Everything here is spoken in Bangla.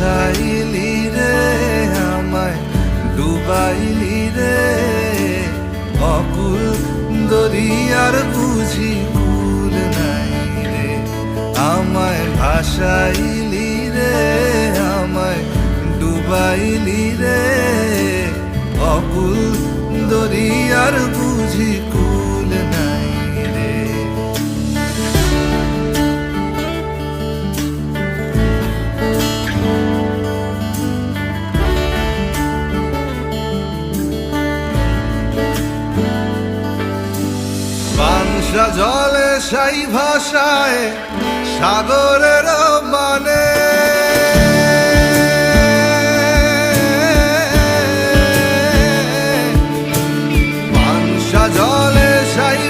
ভাসাইলি রে আমায় ডুবাইলি রে অকুল দরিয়ার বুঝি কুল নাই রে আমায় ভাসাইলি রে আমায় ডুবাইলি রে অকুল দরিয়ার বুঝি কুল নাই রে। পানসা জলে সাই ভাষায় সাগরের মানে